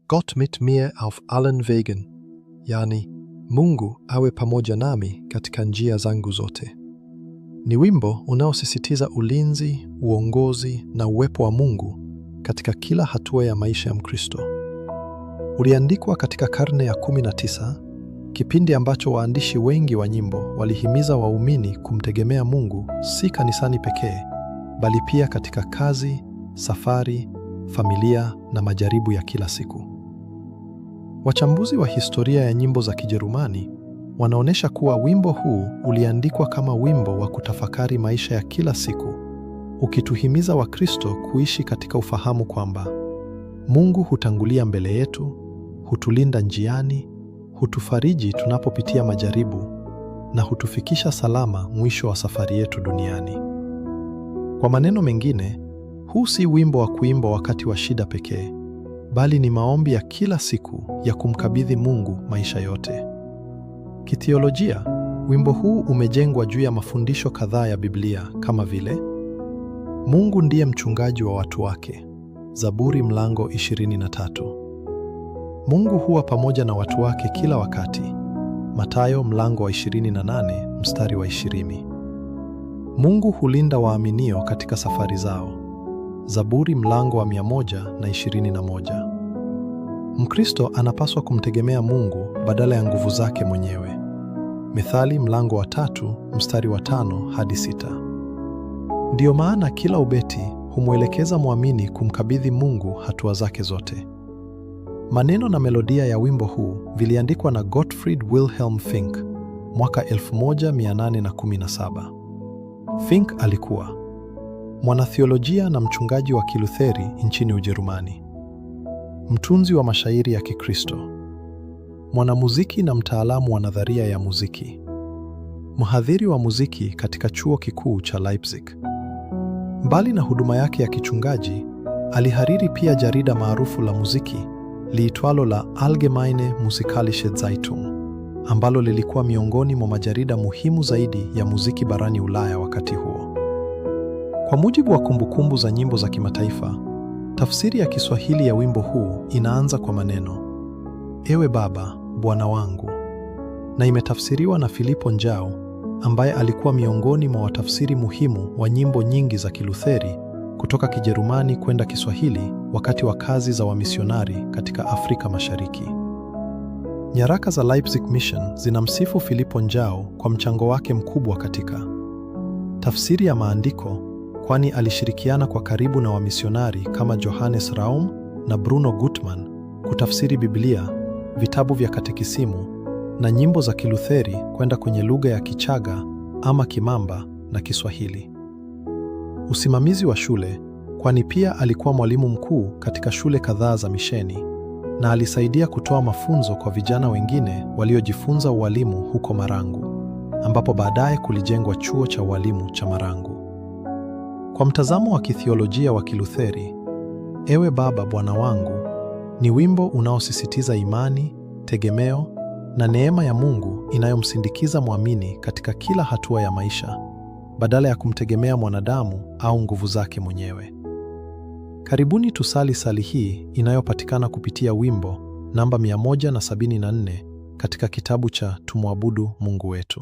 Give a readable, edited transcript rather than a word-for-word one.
Gott mit mir auf allen Wegen, yani Mungu awe pamoja nami katika njia zangu zote. Ni wimbo unaosisitiza ulinzi, uongozi na uwepo wa Mungu katika kila hatua ya maisha ya Mkristo. Uliandikwa katika karne ya 19, kipindi ambacho waandishi wengi wa nyimbo walihimiza waumini kumtegemea Mungu si kanisani pekee, bali pia katika kazi, safari, familia na majaribu ya kila siku. Wachambuzi wa historia ya nyimbo za Kijerumani wanaonyesha kuwa wimbo huu uliandikwa kama wimbo wa kutafakari maisha ya kila siku, ukituhimiza Wakristo kuishi katika ufahamu kwamba Mungu hutangulia mbele yetu, hutulinda njiani, hutufariji tunapopitia majaribu na hutufikisha salama mwisho wa safari yetu duniani. Kwa maneno mengine, huu si wimbo wa kuimba wakati wa shida pekee, bali ni maombi ya kila siku ya kumkabidhi Mungu maisha yote. Kithiolojia, wimbo huu umejengwa juu ya mafundisho kadhaa ya Biblia kama vile Mungu ndiye mchungaji wa watu wake, Zaburi mlango 23. Mungu huwa pamoja na watu wake kila wakati, Mathayo mlango wa 28 mstari wa 20. Mungu hulinda waaminio katika safari zao, Zaburi mlango wa 121. Mkristo anapaswa kumtegemea Mungu badala ya nguvu zake mwenyewe, Mithali mlango wa 3 mstari wa 5 hadi 6. Ndiyo maana kila ubeti humwelekeza mwamini kumkabidhi Mungu hatua zake zote. Maneno na melodia ya wimbo huu viliandikwa na Gottfried Wilhelm Fink mwaka 1817. Fink alikuwa mwanathiolojia na mchungaji wa Kilutheri nchini Ujerumani, mtunzi wa mashairi ya Kikristo, mwanamuziki na mtaalamu wa nadharia ya muziki, mhadhiri wa muziki katika chuo kikuu cha Leipzig. Mbali na huduma yake ya kichungaji, alihariri pia jarida maarufu la muziki liitwalo la Allgemeine Musikalische Zeitung, ambalo lilikuwa miongoni mwa majarida muhimu zaidi ya muziki barani Ulaya wakati huo. Kwa mujibu wa kumbukumbu za nyimbo za kimataifa, tafsiri ya Kiswahili ya wimbo huu inaanza kwa maneno Ewe Baba, Bwana wangu, na imetafsiriwa na Filipo Njau, ambaye alikuwa miongoni mwa watafsiri muhimu wa nyimbo nyingi za Kilutheri kutoka Kijerumani kwenda Kiswahili wakati wa kazi za wamisionari katika Afrika Mashariki. Nyaraka za Leipzig Mission zinamsifu Filipo Njau kwa mchango wake mkubwa katika tafsiri ya maandiko, kwani alishirikiana kwa karibu na wamisionari kama Johannes Raum na Bruno Gutmann kutafsiri Biblia, vitabu vya katekisimu na nyimbo za Kilutheri kwenda kwenye lugha ya Kichaga ama Kimamba na Kiswahili. Usimamizi wa shule, kwani pia alikuwa mwalimu mkuu katika shule kadhaa za misheni na alisaidia kutoa mafunzo kwa vijana wengine waliojifunza ualimu huko Marangu, ambapo baadaye kulijengwa chuo cha ualimu cha Marangu. Kwa mtazamo wa kithiolojia wa Kilutheri, Ewe Baba, Bwana wangu ni wimbo unaosisitiza imani, tegemeo na neema ya Mungu inayomsindikiza mwamini katika kila hatua ya maisha, badala ya kumtegemea mwanadamu au nguvu zake mwenyewe. Karibuni tusali sali hii inayopatikana kupitia wimbo namba 174 katika kitabu cha Tumwabudu Mungu Wetu.